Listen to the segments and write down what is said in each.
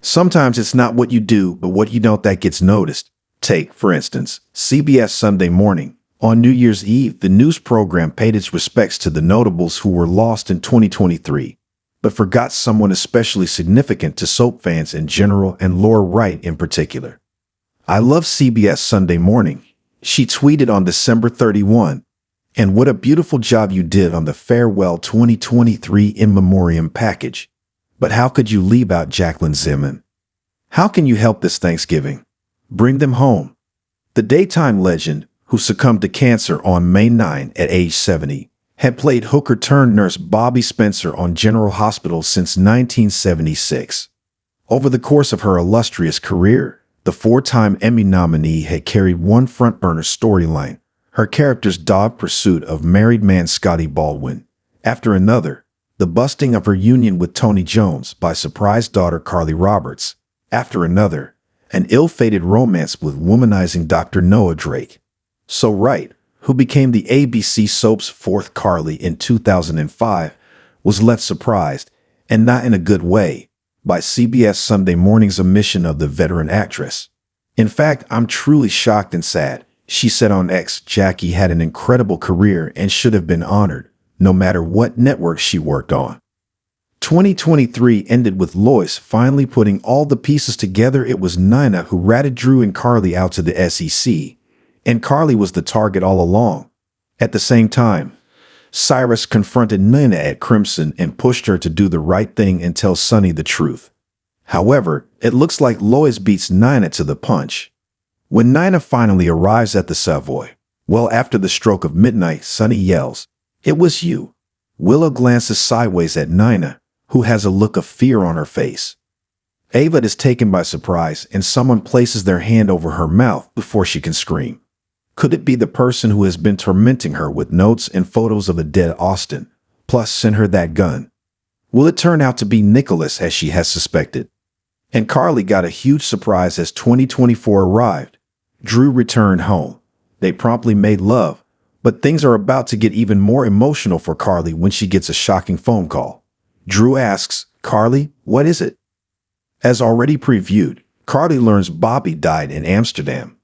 Sometimes it's not what you do, but what you don't that gets noticed. Take, for instance, CBS Sunday Morning. On New Year's Eve, the news program paid its respects to the notables who were lost in 2023, but forgot someone especially significant to soap fans in general and Laura Wright in particular. I love CBS Sunday Morning. She tweeted on December 31, "And what a beautiful job you did on the Farewell 2023 In Memoriam package. But how could you leave out Jacqueline Zimmern? How can you help this Thanksgiving? Bring them home." The daytime legend, who succumbed to cancer on May 9 at age 70, had played hooker turned Nurse Bobbie Spencer on General Hospital since 1976. Over the course of her illustrious career, the four-time Emmy nominee had carried one front-burner storyline, her character's dogged pursuit of married man Scotty Baldwin, after another, the busting of her union with Tony Jones by surprise daughter Carly Roberts, after another, an ill-fated romance with womanizing Dr. Noah Drake. So Wright, who became the ABC soap's fourth Carly in 2005, was left surprised, and not in a good way, by CBS Sunday Morning's omission of the veteran actress. "In fact, I'm truly shocked and sad," she said on X. "Jackie had an incredible career and should have been honored, no matter what network she worked on." 2023 ended with Lois finally putting all the pieces together. It was Nina who ratted Drew and Carly out to the SEC, and Carly was the target all along. At the same time, Cyrus confronted Nina at Crimson and pushed her to do the right thing and tell Sonny the truth. However, it looks like Lois beats Nina to the punch. When Nina finally arrives at the Savoy, well after the stroke of midnight, Sonny yells, "It was you." Willow glances sideways at Nina, who has a look of fear on her face. Ava is taken by surprise and someone places their hand over her mouth before she can scream. Could it be the person who has been tormenting her with notes and photos of a dead Austin, plus sent her that gun? Will it turn out to be Nicholas as she has suspected? And Carly got a huge surprise as 2024 arrived. Drew returned home. They promptly made love, but things are about to get even more emotional for Carly when she gets a shocking phone call. Drew asks, "Carly, what is it?" As already previewed, Carly learns Bobbie died in Amsterdam.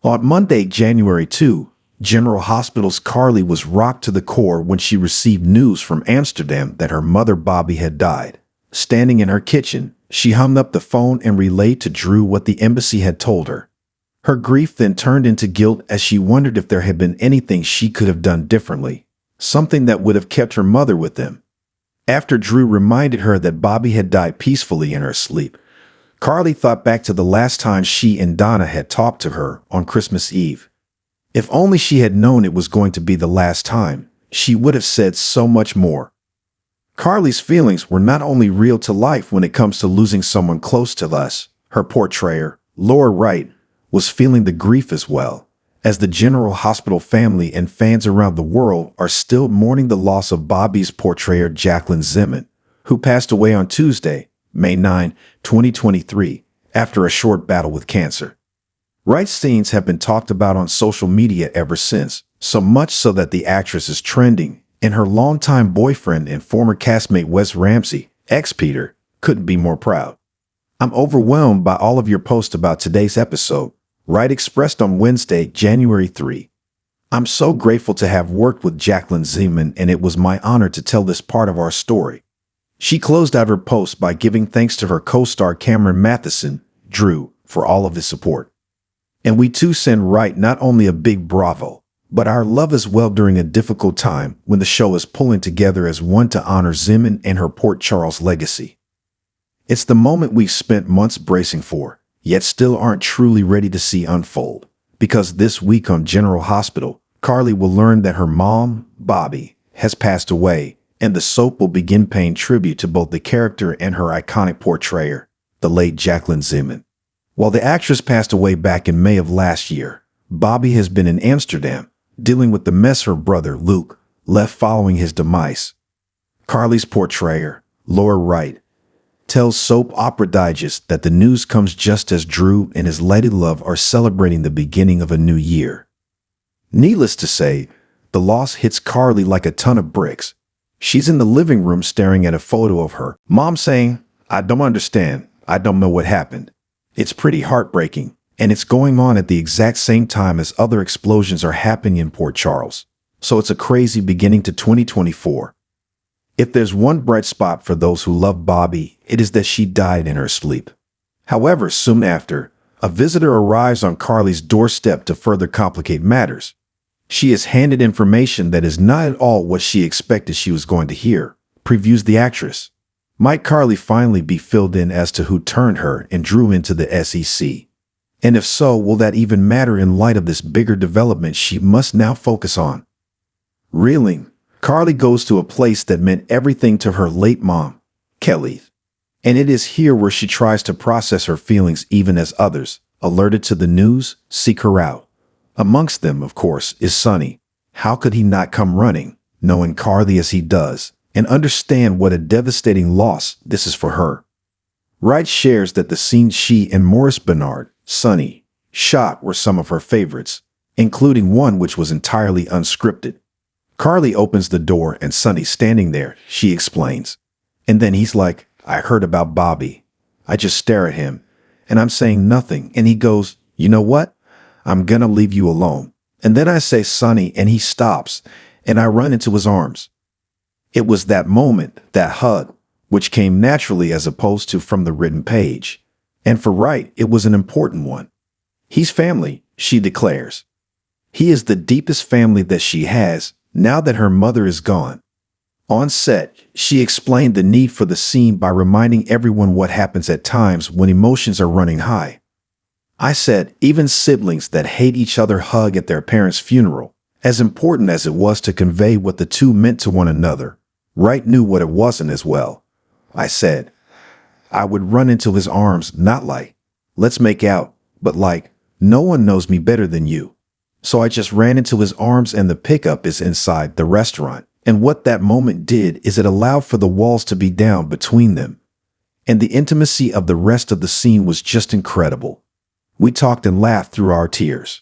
On Monday, January 2, General Hospital's Carly was rocked to the core when she received news from Amsterdam that her mother Bobbie had died. Standing in her kitchen, she hung up the phone and relayed to Drew what the embassy had told her. Her grief then turned into guilt as she wondered if there had been anything she could have done differently, something that would have kept her mother with them. After Drew reminded her that Bobbie had died peacefully in her sleep, Carly thought back to the last time she and Donna had talked to her on Christmas Eve. If only she had known it was going to be the last time, she would have said so much more. Carly's feelings were not only real to life when it comes to losing someone close to us. Her portrayer, Laura Wright, was feeling the grief as well, as the General Hospital family and fans around the world are still mourning the loss of Bobbie's portrayer Jacqueline Zimmern, who passed away on Tuesday, May 9, 2023, after a short battle with cancer. Wright's scenes have been talked about on social media ever since, so much so that the actress is trending, and her longtime boyfriend and former castmate Wes Ramsey, ex-Peter, couldn't be more proud. "I'm overwhelmed by all of your posts about today's episode," Wright expressed on Wednesday, January 3. "I'm so grateful to have worked with Jacqueline Zimmern, and it was my honor to tell this part of our story." She closed out her post by giving thanks to her co-star Cameron Matheson, Drew, for all of his support. "And we too send Wright not only a big bravo, but our love as well during a difficult time when the show is pulling together as one to honor Zimmern and her Port Charles legacy. It's the moment we've spent months bracing for, yet still aren't truly ready to see unfold, because this week on General Hospital, Carly will learn that her mom, Bobbie, has passed away, and the soap will begin paying tribute to both the character and her iconic portrayer, the late Jacqueline Zimmern. While the actress passed away back in May of last year, Bobbie has been in Amsterdam, dealing with the mess her brother, Luke, left following his demise. Carly's portrayer, Laura Wright, tells Soap Opera Digest that the news comes just as Drew and his lady love are celebrating the beginning of a new year. Needless to say, the loss hits Carly like a ton of bricks. She's in the living room staring at a photo of her mom saying, "I don't understand. I don't know what happened. It's pretty heartbreaking, and it's going on at the exact same time as other explosions are happening in Port Charles. So it's a crazy beginning to 2024. If there's one bright spot for those who love Bobbie, it is that she died in her sleep. However, soon after, a visitor arrives on Carly's doorstep to further complicate matters. She is handed information that is not at all what she expected she was going to hear, previews the actress. Might Carly finally be filled in as to who turned her and drew into the SEC? And if so, will that even matter in light of this bigger development she must now focus on? Reeling, Carly goes to a place that meant everything to her late mom, Kelly. And it is here where she tries to process her feelings even as others, alerted to the news, seek her out. Amongst them, of course, is Sonny. How could he not come running, knowing Carly as he does, and understand what a devastating loss this is for her? Wright shares that the scenes she and Maurice Bernard, Sonny, shot were some of her favorites, including one which was entirely unscripted. Carly opens the door and Sonny's standing there, she explains. And then he's like, I heard about Bobbie. I just stare at him, and I'm saying nothing, and he goes, you know what? I'm gonna leave you alone. And then I say Sonny, and he stops, and I run into his arms. It was that moment, that hug, which came naturally as opposed to from the written page. And for Wright, it was an important one. He's family, she declares. He is the deepest family that she has, now that her mother is gone. On set, she explained the need for the scene by reminding everyone what happens at times when emotions are running high. I said, even siblings that hate each other hug at their parents' funeral, as important as it was to convey what the two meant to one another. Wright knew what it wasn't as well. I said, I would run into his arms, not like, let's make out, but like, no one knows me better than you. So I just ran into his arms, and the pickup is inside the restaurant. And what that moment did is it allowed for the walls to be down between them. And the intimacy of the rest of the scene was just incredible. We talked and laughed through our tears.